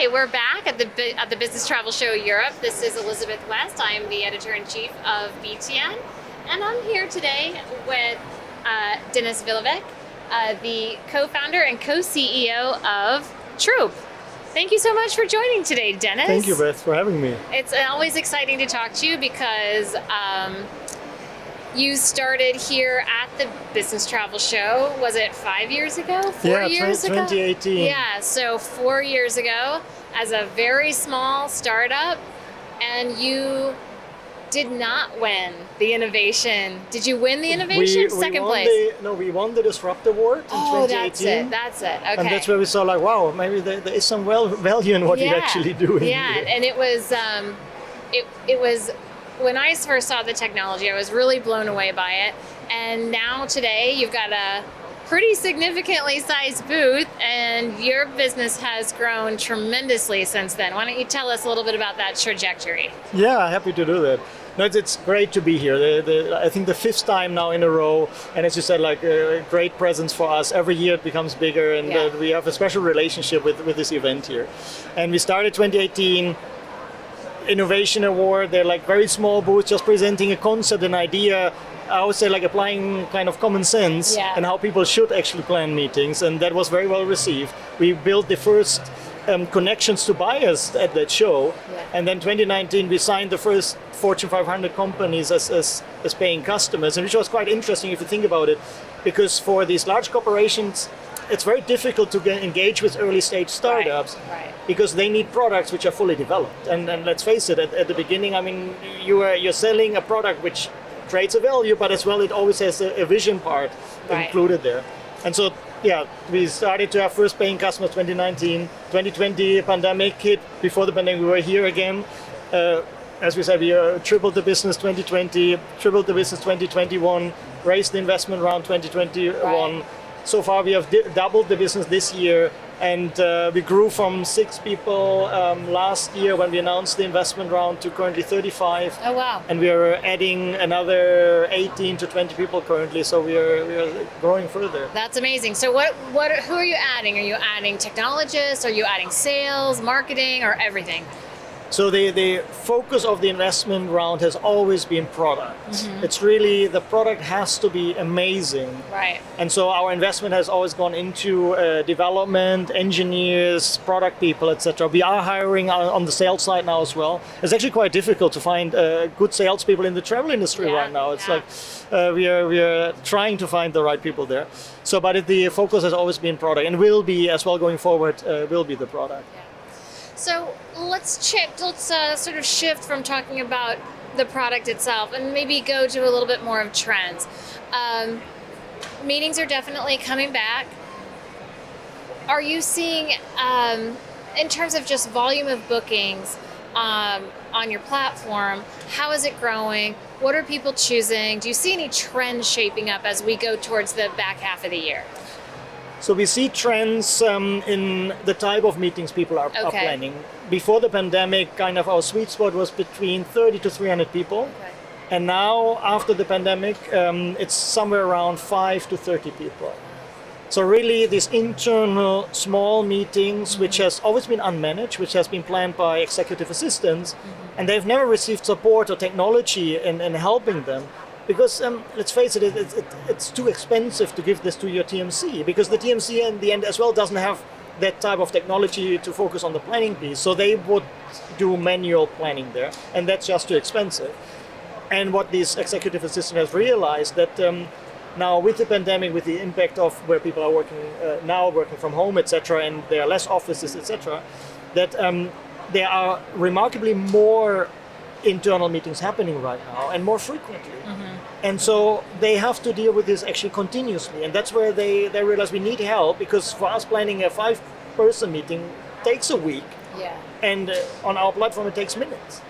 Hi, we're back at the Business Travel Show Europe. This is Elizabeth West. I am the editor-in-chief of BTN, and I'm here today with Dennis Vilovic, the co-founder and co-CEO of Troop. Thank you so much for joining today, Dennis. Thank you, Beth, for having me. It's always exciting to talk to you because you started here at the Business Travel Show. Was it 5 years ago? 4 years ago? 2018. Yeah, so 4 years ago as a very small startup, and you did not win the innovation. Did you win the innovation? Second place. We won the Disrupt Award in 2018. That's it. Okay. And that's where we saw like, wow, maybe there is some value in what you're actually doing. Yeah, here. and it was, it was, when I first saw the technology, I was really blown away by it. And now today you've got a pretty significantly sized booth and your business has grown tremendously since then. Why don't you tell us a little bit about that trajectory? Yeah, happy to do that. No, it's great to be here. I think the fifth time now in a row, and as you said, like a great presence for us. Every year it becomes bigger, and we have a special relationship with this event here. And we started 2018 Innovation Award. They're like very small booths, just presenting a concept, an idea. I would say like applying kind of common sense and how people should actually plan meetings, and that was very well received. We built the first connections to buyers at that show, and then 2019 we signed the first Fortune 500 companies as paying customers, and which was quite interesting if you think about it, because for these large corporations it's very difficult to engage with early stage startups because they need products which are fully developed, and let's face it, at the beginning, I mean, you're selling a product which creates a value, but as well it always has a vision part included there. And so we started to have first paying customers 2019. 2020 pandemic hit. Before the pandemic we were here again. As we said, we tripled the business 2020, tripled the business 2021, raised the investment round 2021. So far we have doubled the business this year, and we grew from 6 people last year when we announced the investment round to currently 35. Oh wow! And we are adding another 18 to 20 people currently, so we are growing further. That's amazing. So who are you adding? Are you adding technologists? Are you adding sales, marketing, or everything? So the focus of the investment round has always been product. It's really, the product has to be amazing. Right. And so our investment has always gone into development, engineers, product people, etc. We are hiring on the sales side now as well. It's actually quite difficult to find good salespeople in the travel industry right now. It's like we are trying to find the right people there. So, but the focus has always been product, and will be as well going forward. Will be the product. Yeah. So let's sort of shift from talking about the product itself and maybe go to a little bit more of trends. Meetings are definitely coming back. Are you seeing, in terms of just volume of bookings on your platform, how is it growing? What are people choosing? Do you see any trends shaping up as we go towards the back half of the year? So we see trends in the type of meetings people are planning. Before the pandemic, kind of our sweet spot was between 30 to 300 people. And now, after the pandemic, it's somewhere around 5 to 30 people. So really, these internal small meetings, which has always been unmanaged, which has been planned by executive assistants, and they've never received support or technology in helping them. Because let's face it, it's too expensive to give this to your TMC, because the TMC in the end as well doesn't have that type of technology to focus on the planning piece. So they would do manual planning there, and that's just too expensive. And what these executive assistants have realized that now with the pandemic, with the impact of where people are working now, working from home, etc., and there are less offices, etc., that there are remarkably more internal meetings happening right now, and more frequently. And so they have to deal with this actually continuously, and that's where they realize we need help, because for us planning a 5-person meeting takes a week, and on our platform it takes minutes.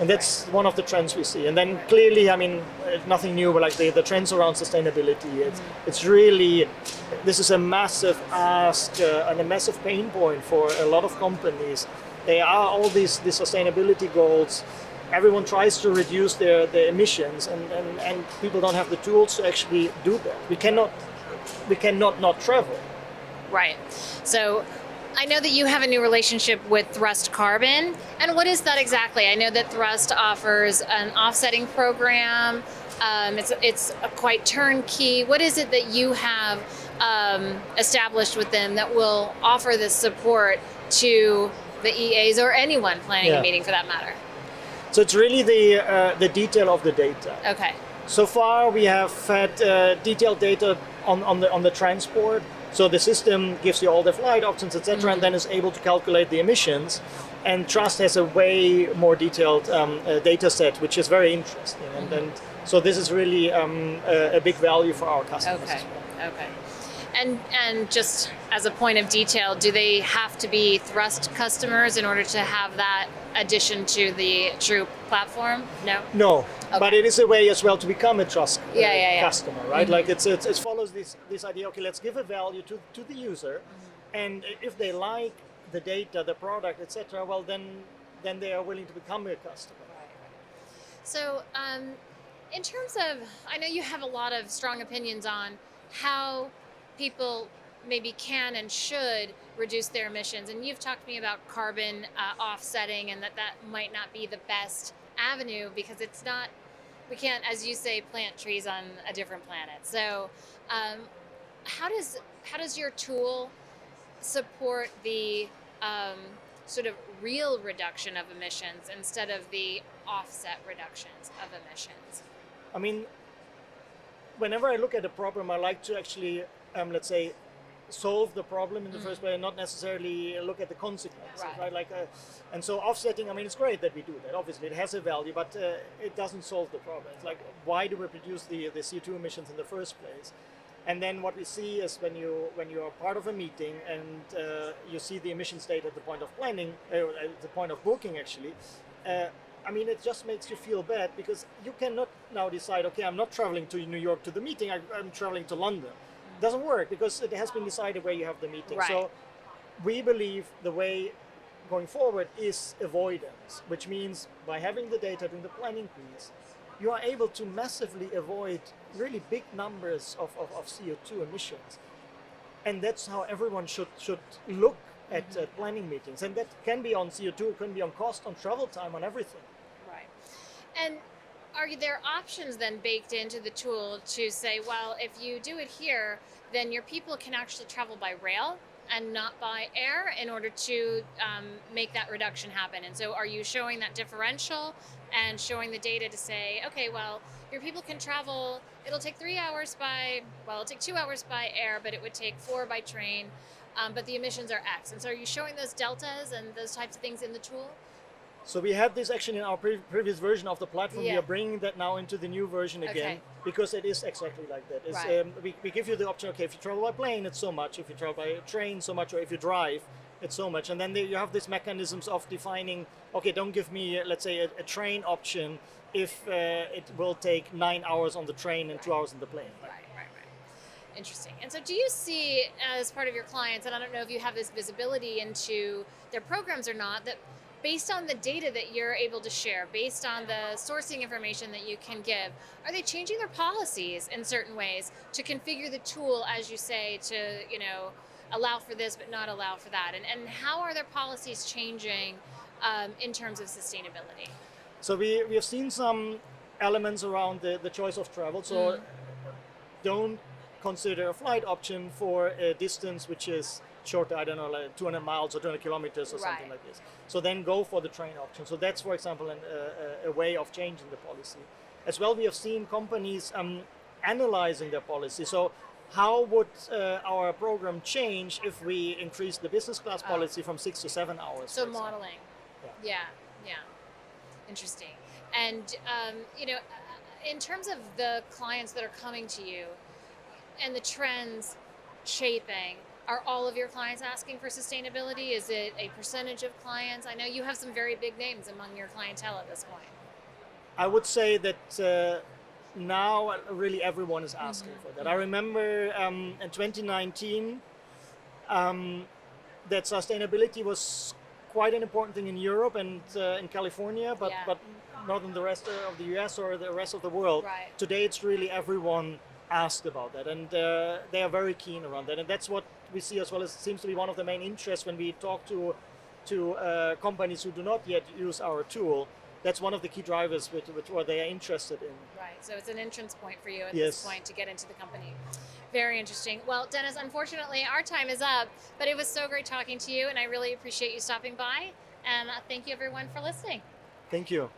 And that's one of the trends we see. And then clearly, I mean, nothing new, but like the trends around sustainability. It's really, this is a massive ask and a massive pain point for a lot of companies. There are all these sustainability goals. Everyone tries to reduce their emissions, and people don't have the tools to actually do that. We cannot not travel. Right. So I know that you have a new relationship with Thrust Carbon. And what is that exactly? I know that Thrust offers an offsetting program. It's a quite turnkey. What is it that you have established with them that will offer this support to the EAs or anyone planning a meeting for that matter? So it's really the detail of the data. Okay. So far, we have had detailed data on the transport. So the system gives you all the flight options, etc., and then is able to calculate the emissions. And Trust has a way more detailed data set, which is very interesting. And so this is really a big value for our customers. Okay. Okay. And just as a point of detail, do they have to be Thrust customers in order to have that addition to the True platform? No? No, Okay. but it is a way as well to become a Trust customer, right? Mm-hmm. Like it follows this idea, okay, let's give a value to the user, and if they like the data, the product, etc., well, then they are willing to become a customer. So in terms of, I know you have a lot of strong opinions on how people maybe can and should reduce their emissions, and you've talked to me about carbon offsetting, and that might not be the best avenue because it's not, we can't, as you say, plant trees on a different planet. So how does your tool support the sort of real reduction of emissions instead of the offset reductions of emissions? I mean, whenever I look at a problem, I like to actually, let's say, solve the problem in the first place and not necessarily look at the consequences, right? Like, and so offsetting, I mean, it's great that we do that. Obviously, it has a value, but it doesn't solve the problem. It's like, why do we produce the CO2 emissions in the first place? And then what we see is when you are part of a meeting and you see the emissions data at the point of planning, at the point of booking, actually. I mean, it just makes you feel bad because you cannot now decide, okay, I'm not traveling to New York to the meeting, I'm traveling to London. It doesn't work because it has been decided where you have the meeting. Right. So we believe the way going forward is avoidance, which means by having the data during the planning piece, you are able to massively avoid really big numbers of CO2 emissions. And that's how everyone should look at planning meetings. And that can be on CO2, it can be on cost, on travel time, on everything. Right. And are there options then baked into the tool to say, well, if you do it here, then your people can actually travel by rail and not by air in order to make that reduction happen? And so are you showing that differential and showing the data to say, okay, well, your people can travel, it'll take 3 hours it'll take 2 hours by air, but it would take 4 by train, but the emissions are X. And so are you showing those deltas and those types of things in the tool? So we had this actually in our previous version of the platform. We are bringing that now into the new version again, because it is exactly like that. We give you the option, okay, if you travel by plane, it's so much. If you travel by train, so much. Or if you drive, it's so much. And then you have these mechanisms of defining, okay, don't give me, let's say, a train option if it will take 9 hours on the train and 2 hours on the plane. Right. Interesting. And so do you see, as part of your clients, and I don't know if you have this visibility into their programs or not, that based on the data that you're able to share, based on the sourcing information that you can give, are they changing their policies in certain ways to configure the tool, as you say, to, allow for this but not allow for that? And how are their policies changing in terms of sustainability? So we have seen some elements around the choice of travel. So don't consider a flight option for a distance which is shorter, I don't know, like 200 miles or 200 kilometers or something like this. So then go for the train option. So that's, for example, a way of changing the policy. As well, we have seen companies analyzing their policy. So how would our program change if we increase the business class policy from 6 to 7 hours? So modeling. Yeah. Interesting. And, in terms of the clients that are coming to you and the trends shaping, are all of your clients asking for sustainability? Is it a percentage of clients? I know you have some very big names among your clientele at this point. I would say that now really everyone is asking for that. I remember in 2019 that sustainability was quite an important thing in Europe and in California, but not in the rest of the US or the rest of the world. Right. Today it's really everyone asked about that, and they are very keen around that, and that's what we see as well. As seems to be one of the main interests when we talk to companies who do not yet use our tool. That's one of the key drivers with what they are interested in. Right. So it's an entrance point for you at Yes. this point to get into the company. Very interesting. Well, Dennis, unfortunately, our time is up, but it was so great talking to you, and I really appreciate you stopping by. And thank you, everyone, for listening. Thank you.